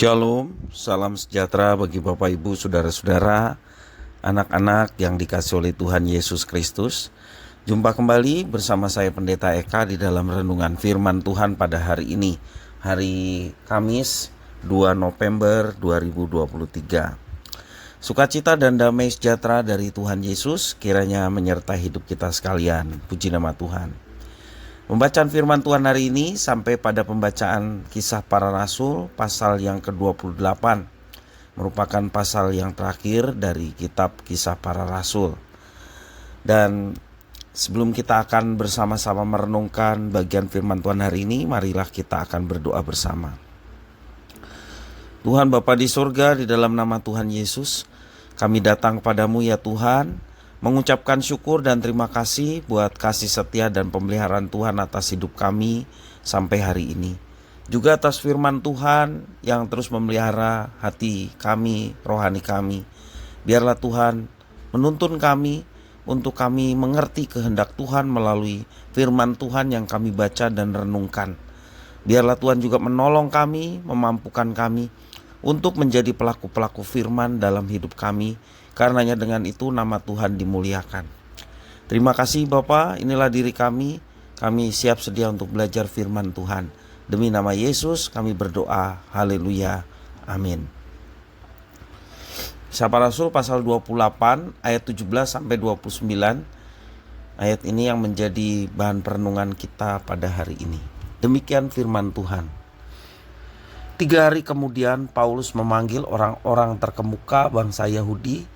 Shalom, salam sejahtera bagi Bapak Ibu, Saudara-saudara, anak-anak yang dikasihi oleh Tuhan Yesus Kristus. Jumpa kembali bersama saya Pendeta Eka di dalam renungan firman Tuhan pada hari ini, hari Kamis 2 November 2023. Sukacita dan damai sejahtera dari Tuhan Yesus kiranya menyertai hidup kita sekalian. Puji nama Tuhan. Pembacaan firman Tuhan hari ini sampai pada pembacaan Kisah Para Rasul pasal yang ke-28, merupakan pasal yang terakhir dari kitab Kisah Para Rasul. Dan sebelum kita akan bersama-sama merenungkan bagian firman Tuhan hari ini, marilah kita akan berdoa bersama. Tuhan Bapa di surga, di dalam nama Tuhan Yesus, kami datang kepadamu ya Tuhan, mengucapkan syukur dan terima kasih buat kasih setia dan pemeliharaan Tuhan atas hidup kami sampai hari ini. Juga atas firman Tuhan yang terus memelihara hati kami, rohani kami. Biarlah Tuhan menuntun kami untuk kami mengerti kehendak Tuhan melalui firman Tuhan yang kami baca dan renungkan. Biarlah Tuhan juga menolong kami, memampukan kami untuk menjadi pelaku-pelaku firman dalam hidup kami. Karenanya dengan itu nama Tuhan dimuliakan. Terima kasih Bapa, inilah diri kami siap sedia untuk belajar firman Tuhan. Demi nama Yesus kami berdoa, haleluya, amin. Kisah Para Rasul pasal 28 ayat 17 sampai 29. Ayat ini yang menjadi bahan perenungan kita pada hari ini. Demikian firman Tuhan. 3 hari kemudian Paulus memanggil orang-orang terkemuka bangsa Yahudi.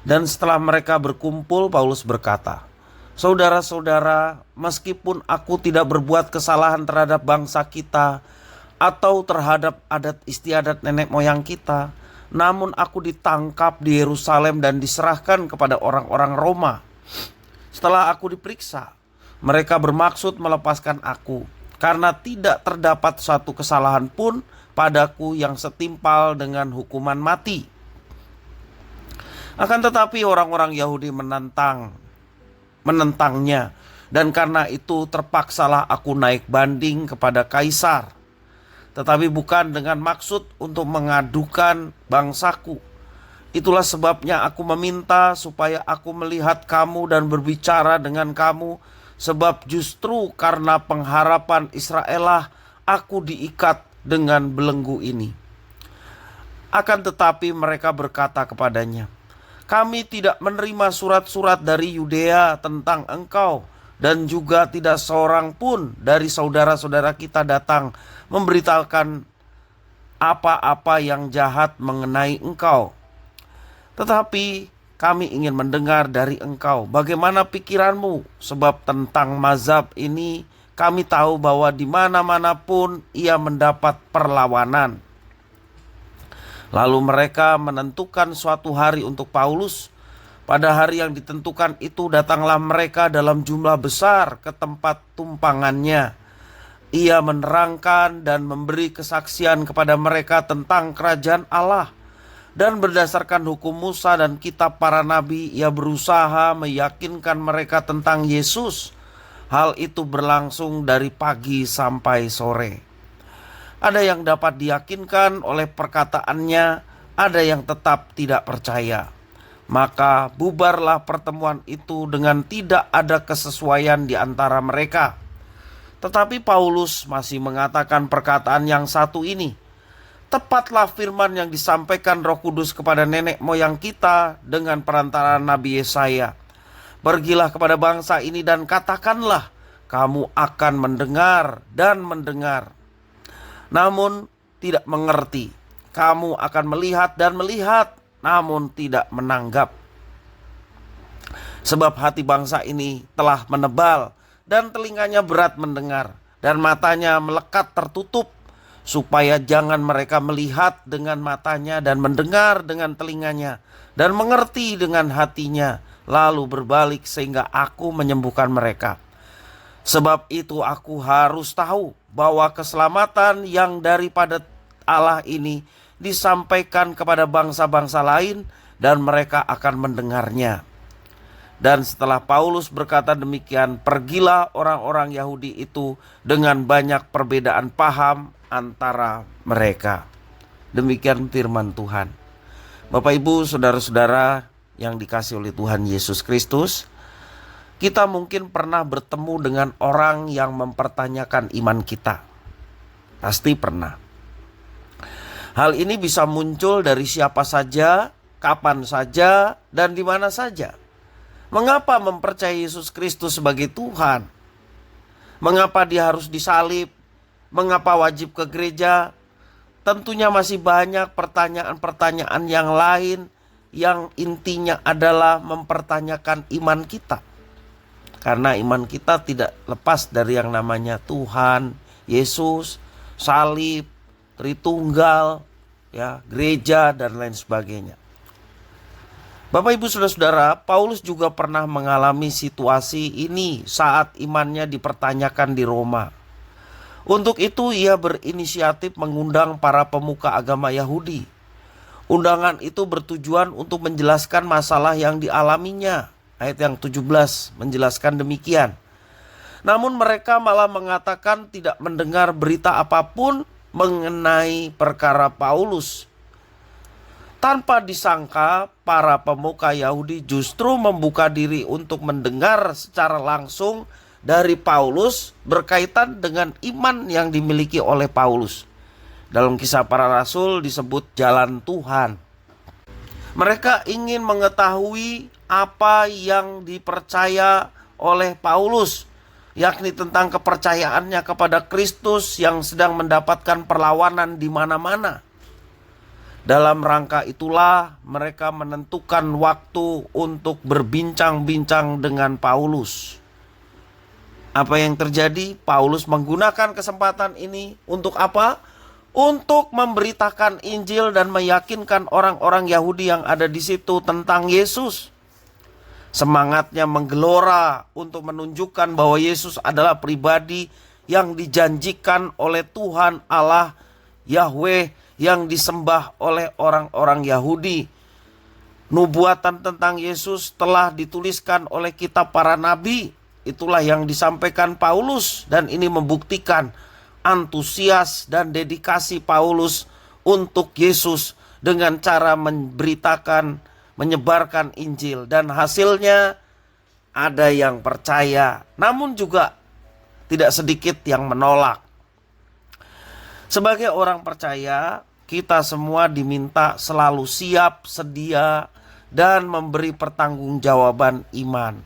Dan setelah mereka berkumpul, Paulus berkata, "Saudara-saudara, meskipun aku tidak berbuat kesalahan terhadap bangsa kita atau terhadap adat istiadat nenek moyang kita, namun aku ditangkap di Yerusalem dan diserahkan kepada orang-orang Roma. Setelah aku diperiksa, mereka bermaksud melepaskan aku, karena tidak terdapat satu kesalahan pun padaku yang setimpal dengan hukuman mati. Akan tetapi orang-orang Yahudi menentangnya, dan karena itu terpaksalah aku naik banding kepada Kaisar. Tetapi bukan dengan maksud untuk mengadukan bangsaku. Itulah sebabnya aku meminta supaya aku melihat kamu dan berbicara dengan kamu, sebab justru karena pengharapan Israel lah aku diikat dengan belenggu ini." Akan tetapi mereka berkata kepadanya, "Kami tidak menerima surat-surat dari Yudea tentang engkau, dan juga tidak seorang pun dari saudara-saudara kita datang memberitakan apa-apa yang jahat mengenai engkau. Tetapi kami ingin mendengar dari engkau bagaimana pikiranmu, sebab tentang mazhab ini kami tahu bahwa di mana-mana pun ia mendapat perlawanan." Lalu mereka menentukan suatu hari untuk Paulus. Pada hari yang ditentukan itu datanglah mereka dalam jumlah besar ke tempat tumpangannya. Ia menerangkan dan memberi kesaksian kepada mereka tentang kerajaan Allah. Dan berdasarkan hukum Musa dan kitab para nabi, ia berusaha meyakinkan mereka tentang Yesus. Hal itu berlangsung dari pagi sampai sore. Ada yang dapat diyakinkan oleh perkataannya, ada yang tetap tidak percaya. Maka bubarlah pertemuan itu dengan tidak ada kesesuaian di antara mereka. Tetapi Paulus masih mengatakan perkataan yang satu ini, "Tepatlah firman yang disampaikan Roh Kudus kepada nenek moyang kita dengan perantaraan Nabi Yesaya. Pergilah kepada bangsa ini dan katakanlah, kamu akan mendengar dan mendengar, namun tidak mengerti. Kamu akan melihat dan melihat, namun tidak menanggap. Sebab hati bangsa ini telah menebal, dan telinganya berat mendengar, dan matanya melekat tertutup, supaya jangan mereka melihat dengan matanya dan mendengar dengan telinganya, dan mengerti dengan hatinya, lalu berbalik sehingga aku menyembuhkan mereka. Sebab itu aku harus tahu bahwa keselamatan yang daripada Allah ini disampaikan kepada bangsa-bangsa lain, dan mereka akan mendengarnya." Dan setelah Paulus berkata demikian, pergilah orang-orang Yahudi itu dengan banyak perbedaan paham antara mereka. Demikian firman Tuhan. Bapak, Ibu, saudara-saudara yang dikasihi oleh Tuhan Yesus Kristus, kita mungkin pernah bertemu dengan orang yang mempertanyakan iman kita. Pasti pernah. Hal ini bisa muncul dari siapa saja, kapan saja, dan di mana saja. Mengapa mempercayai Yesus Kristus sebagai Tuhan? Mengapa dia harus disalib? Mengapa wajib ke gereja? Tentunya masih banyak pertanyaan-pertanyaan yang lain yang intinya adalah mempertanyakan iman kita. Karena iman kita tidak lepas dari yang namanya Tuhan, Yesus, salib, Tritunggal, ya, gereja, dan lain sebagainya. Bapak, Ibu, saudara-saudara, Paulus juga pernah mengalami situasi ini saat imannya dipertanyakan di Roma. Untuk itu ia berinisiatif mengundang para pemuka agama Yahudi. Undangan itu bertujuan untuk menjelaskan masalah yang dialaminya. Ayat yang 17 menjelaskan demikian. Namun mereka malah mengatakan tidak mendengar berita apapun mengenai perkara Paulus. Tanpa disangka, para pemuka Yahudi justru membuka diri untuk mendengar secara langsung dari Paulus berkaitan dengan iman yang dimiliki oleh Paulus. Dalam Kisah Para Rasul disebut jalan Tuhan. Mereka ingin mengetahui apa yang dipercaya oleh Paulus, yakni tentang kepercayaannya kepada Kristus yang sedang mendapatkan perlawanan di mana-mana. Dalam rangka itulah mereka menentukan waktu untuk berbincang-bincang dengan Paulus. Apa yang terjadi? Paulus menggunakan kesempatan ini untuk apa? Untuk memberitakan Injil dan meyakinkan orang-orang Yahudi yang ada di situ tentang Yesus. Semangatnya menggelora untuk menunjukkan bahwa Yesus adalah pribadi yang dijanjikan oleh Tuhan Allah Yahweh yang disembah oleh orang-orang Yahudi. Nubuatan tentang Yesus telah dituliskan oleh kitab para nabi. Itulah yang disampaikan Paulus, dan ini membuktikan antusias dan dedikasi Paulus untuk Yesus dengan cara memberitakan, menyebarkan Injil, dan hasilnya ada yang percaya, namun juga tidak sedikit yang menolak. Sebagai orang percaya, kita semua diminta selalu siap, sedia, dan memberi pertanggungjawaban iman.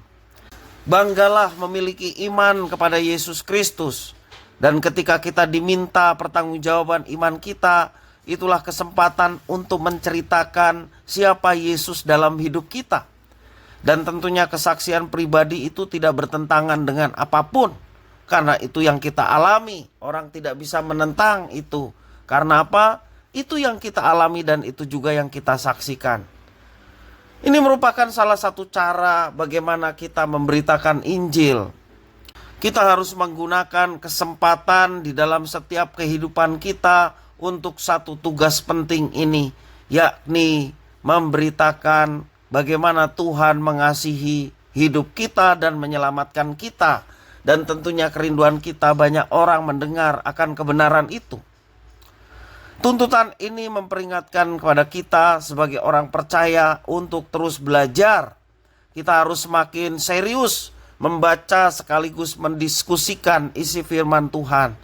Banggalah memiliki iman kepada Yesus Kristus. Dan ketika kita diminta pertanggungjawaban iman kita, itulah kesempatan untuk menceritakan siapa Yesus dalam hidup kita. Dan tentunya kesaksian pribadi itu tidak bertentangan dengan apapun. Karena itu yang kita alami. Orang tidak bisa menentang itu. Karena apa? Itu yang kita alami dan itu juga yang kita saksikan. Ini merupakan salah satu cara bagaimana kita memberitakan Injil. Kita harus menggunakan kesempatan di dalam setiap kehidupan kita untuk satu tugas penting ini, yakni memberitakan bagaimana Tuhan mengasihi hidup kita dan menyelamatkan kita. Dan tentunya kerinduan kita banyak orang mendengar akan kebenaran itu. Tuntutan ini memperingatkan kepada kita sebagai orang percaya untuk terus belajar. Kita harus semakin serius membaca sekaligus mendiskusikan isi firman Tuhan.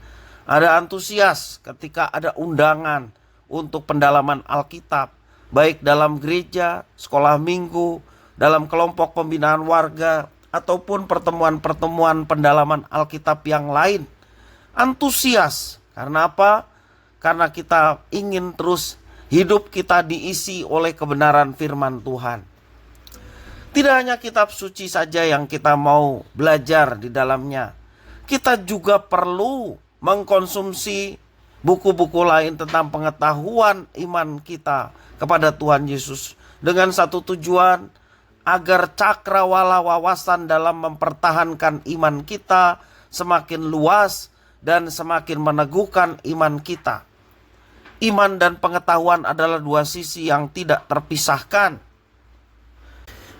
Ada antusias ketika ada undangan untuk pendalaman Alkitab, baik dalam gereja, sekolah minggu, dalam kelompok pembinaan warga, ataupun pertemuan-pertemuan pendalaman Alkitab yang lain. Antusias, karena apa? Karena kita ingin terus hidup kita diisi oleh kebenaran firman Tuhan. Tidak hanya kitab suci saja yang kita mau belajar di dalamnya. Kita juga perlu mengkonsumsi buku-buku lain tentang pengetahuan iman kita kepada Tuhan Yesus. Dengan satu tujuan, agar cakrawala wawasan dalam mempertahankan iman kita semakin luas dan semakin meneguhkan iman kita. Iman dan pengetahuan adalah dua sisi yang tidak terpisahkan.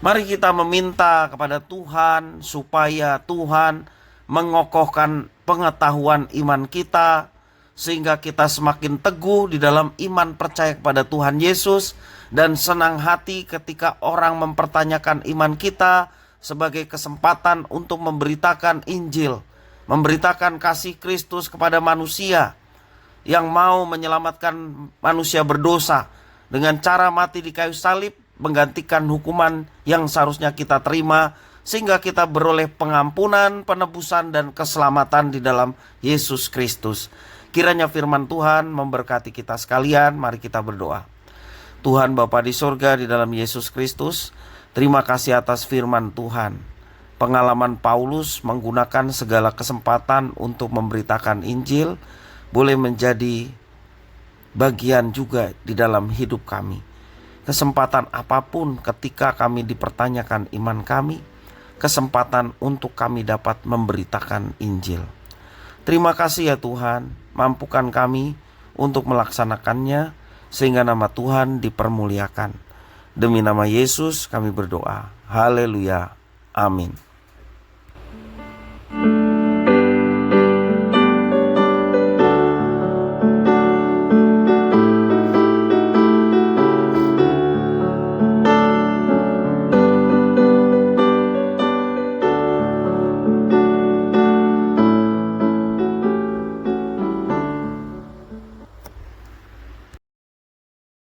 Mari kita meminta kepada Tuhan supaya Tuhan mengokohkan pengetahuan iman kita, sehingga kita semakin teguh di dalam iman percaya kepada Tuhan Yesus, dan senang hati ketika orang mempertanyakan iman kita sebagai kesempatan untuk memberitakan Injil, memberitakan kasih Kristus kepada manusia yang mau menyelamatkan manusia berdosa dengan cara mati di kayu salib, menggantikan hukuman yang seharusnya kita terima, sehingga kita beroleh pengampunan, penebusan, dan keselamatan di dalam Yesus Kristus. Kiranya firman Tuhan memberkati kita sekalian. Mari kita berdoa. Tuhan Bapa di sorga, di dalam Yesus Kristus, terima kasih atas firman Tuhan. Pengalaman Paulus menggunakan segala kesempatan untuk memberitakan Injil boleh menjadi bagian juga di dalam hidup kami. Kesempatan apapun ketika kami dipertanyakan iman kami, kesempatan untuk kami dapat memberitakan Injil. Terima kasih ya Tuhan, mampukan kami untuk melaksanakannya sehingga nama Tuhan dipermuliakan. Demi nama Yesus kami berdoa. Haleluya. Amin.